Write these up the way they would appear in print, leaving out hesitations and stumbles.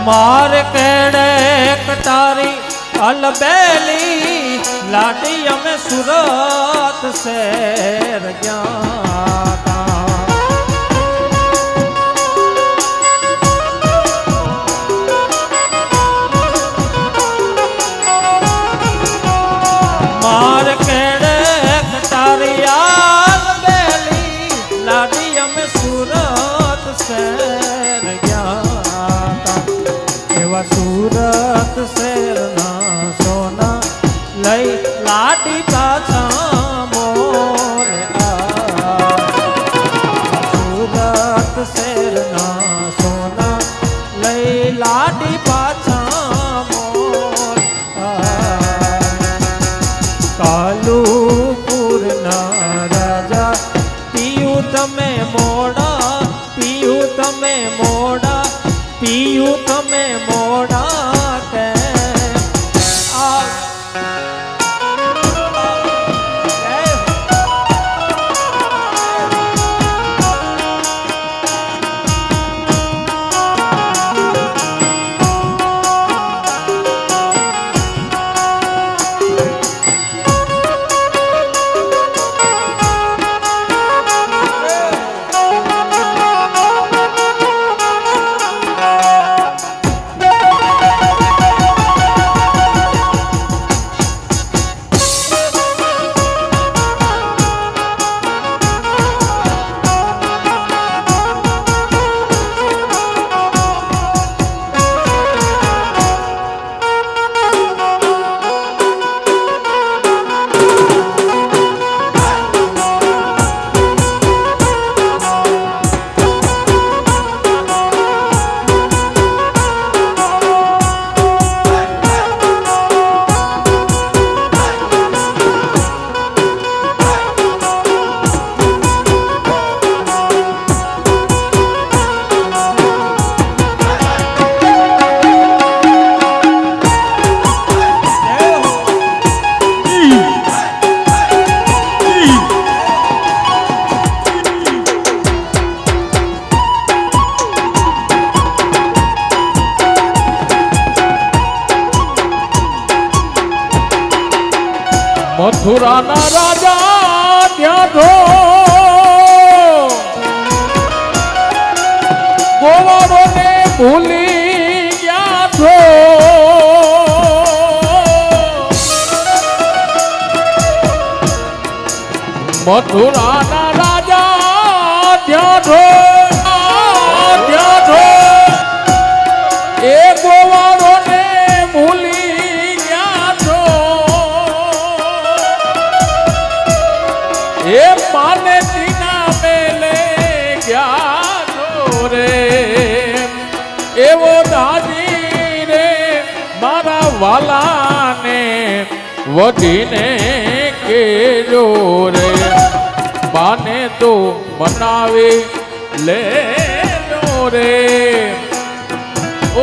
मार केड़े कटारी अलबेली लाडी हमें सूरत शहर ज्ञाता मार केड़े कटारी अलबेली लाडी हमें सूरत शहर ज्ञाता एवा सूरत शहर ना सोना लई लाडी पाछा मोरे आ सूरत शहर ना सोना लई लाडी पाछा मोरे आ कालूपुर ना राजा पीयू तमे मोड़ा पीयू तमे मोड़ा पीयू तमे मोड़ा के मथुरा ना राजा ત્યાં ધો ગોવાળો ને ભૂલી ગયા છો મથુરા ના રાજા ત્યાં ધો એ ગોવાળો ને ભૂલી એ માને તીના મેલે ગયા રે એવો દાદી રે મારા વાલાને વધીને કેજો રે માને તો મનાવી લેજો રે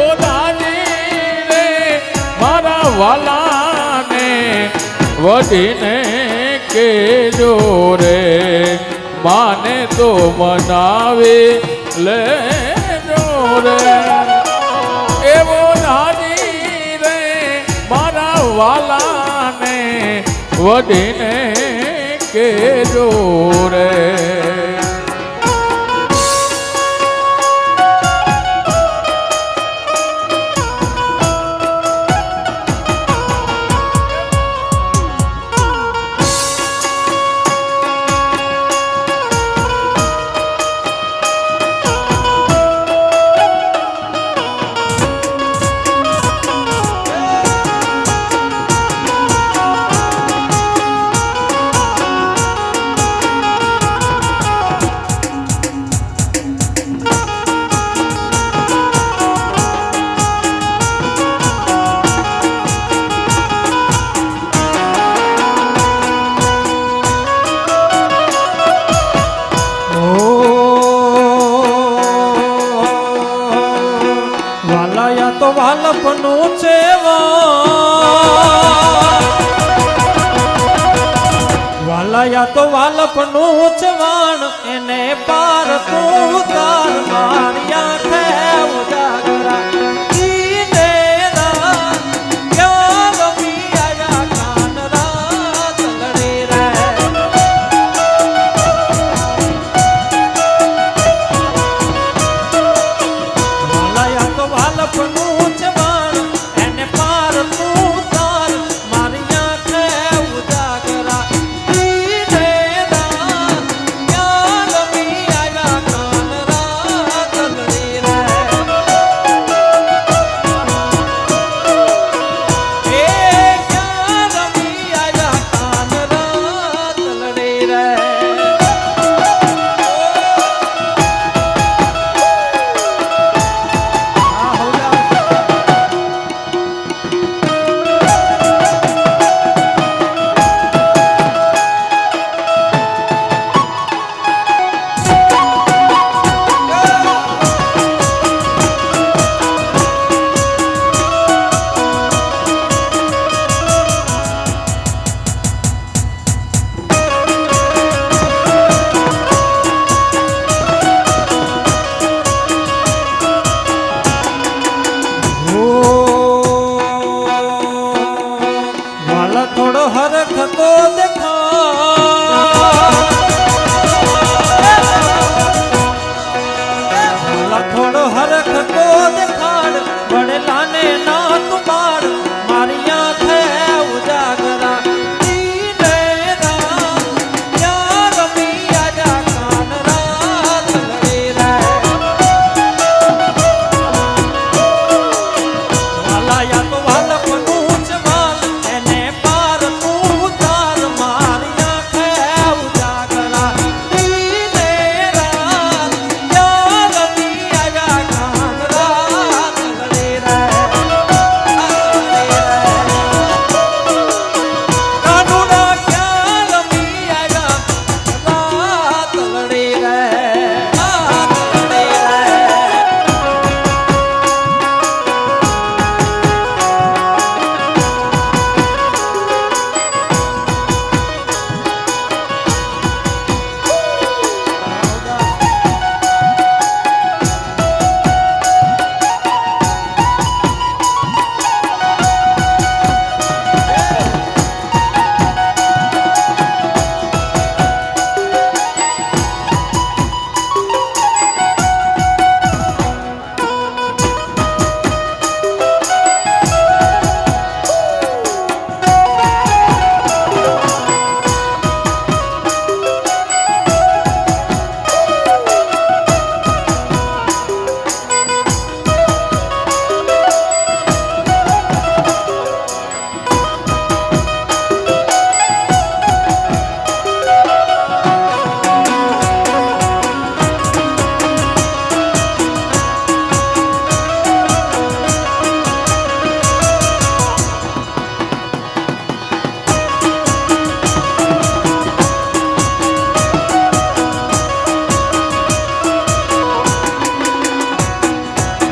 ઓ દાદી રે મારા વાલાને વધીને કેજો રે માને તો મનાવી લેજો રે એવો નાની રે મારા વાલાને વધીને કેજો રે વાલપનું છે વાલાયા તો વાલપનું છે વાણ એને પાર તું તાર મારિયા ખેવ જાગરા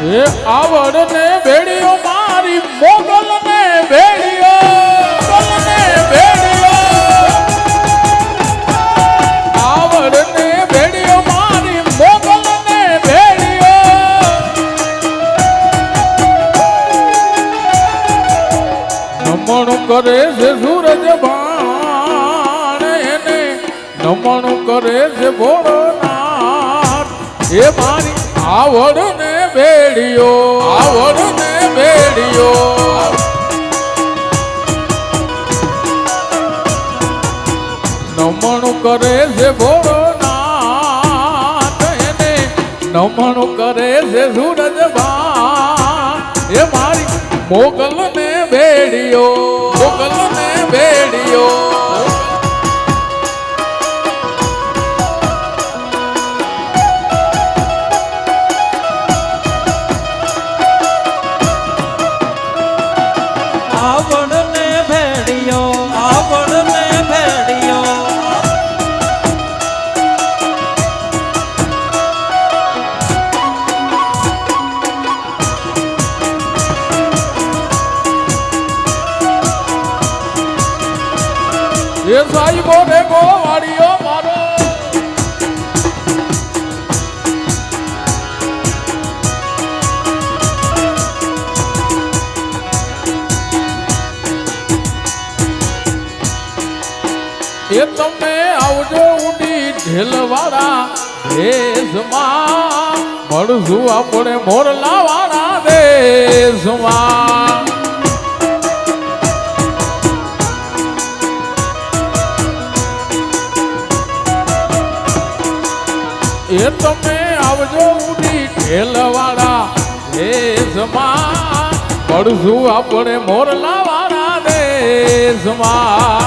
એ આવડ ને ભેડિયો મારી મોગલ ને ભેડિયો આવડ ને ભેડિયો મારી મોગલ ને ભેડિયો નમણું કરે છે સૂરજ બાણ એને નમણું કરે છે ભોળોનાથ એ મારી આવડ ને ભેડિયો નમણું કરે છે ભોળોનાથ એને નમણું કરે છે સૂરજ બાણ એ મારી મોગલ ને ભેડિયો આવડ ને ભેડિયો એ સાહેબો ને ગોવાળિયો મારો એ તમે આવજો ઉડી ઢેલવાળા દેશમાં મળશું આપણે મોરલા વાળા દેશમાં એ તમે આવજો ઉડી ઢેલવાળા દેશમાં મળશું આપણે મોરલા વાળા દેશમાં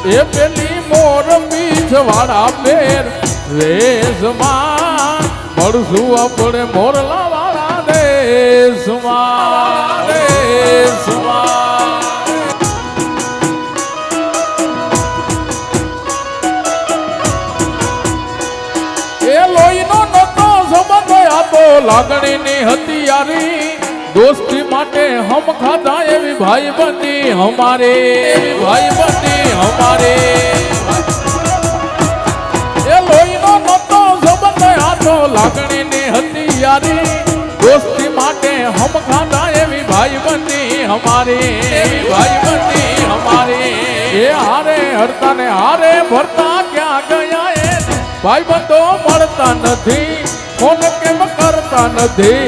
એ પેલી મોર બીજવાળા પેર રેશમાં મળશું આપણે મોરલા વાળા દેશમાં એ લોહીનો નતો સંબંધ આપો લાગણીની હતિયારી દોસ્તી માટે હમ ખાધા એવી ભાઈબંધી હમારે એ લોહીનો નતો સંબંધ આપો લાગણીની હતિયારી દોસ્તી માટે હમ ખાધા એવી ભાઈબંધી હમારી એ હારે હરતા ને હારે ભરતા ક્યાં ગયા એ ભાઈબંધો મળતા નથી ફોન કેમ કરતા નથી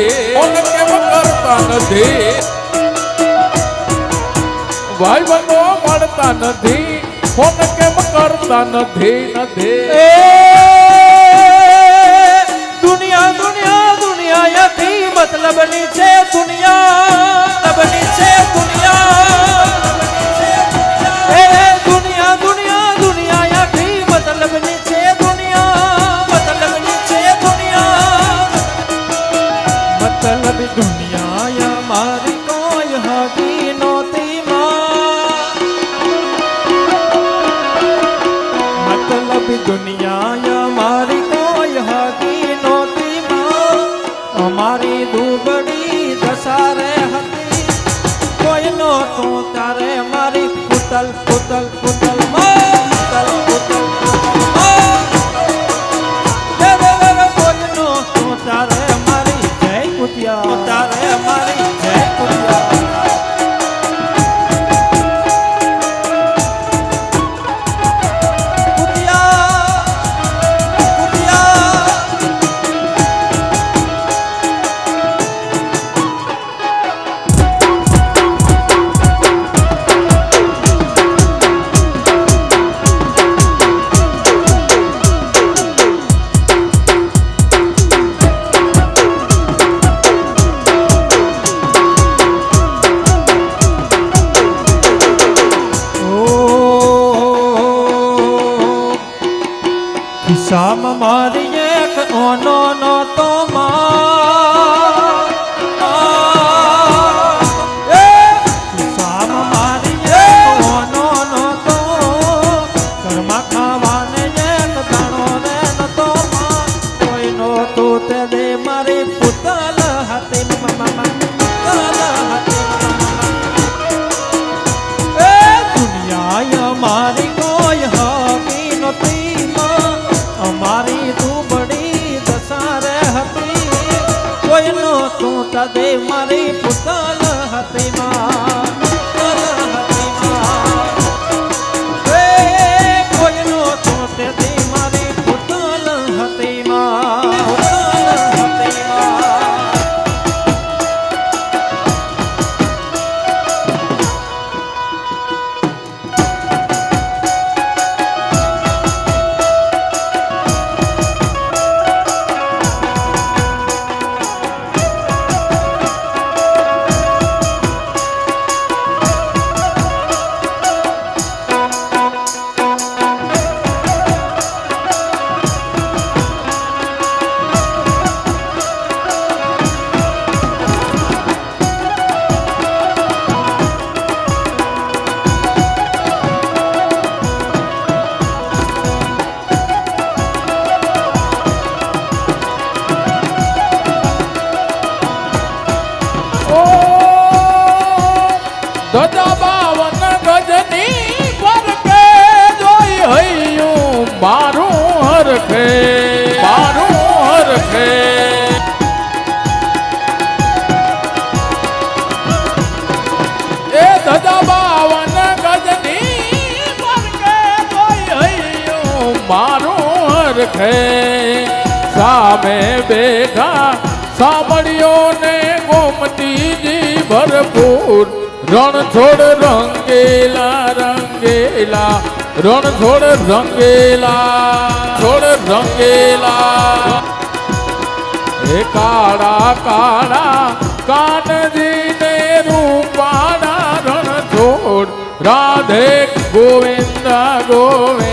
ભાઈબંધો મળતા નથી ફોન કેમ કરતા નથી દુનિયાથી મતલબની છે દુનિયા દુનિયાથી મતલબની છે મતલબ દુનિયા મારી કોઈ હતી નહોતી મતલબ દુનિયા મારી કોઈ હતી નહોતી અમારી દુબળી દશા રે હતી કોઈ નહોતું ત્યારે મારી પુતલ કોઈ નહોતું ત્યારે મારી જય કુતિયા તારે મારી જય કુતિયા શામ મારી એક ઓનો નો તો શામ મારી એક ઓનો નો તો મારું હરખે એ ધજા 52 ગજની મરકે કોઈ હૈયું મારું હરખે સામે બેઠા સાંભળ્યો ને ગોમતીજી ભરપૂર રણ છોડ રંગેલા રણ છોડ રંગેલા એ કાળા કાનજી ને રૂપાળા રણ છોડ રાધે ગોવિંદ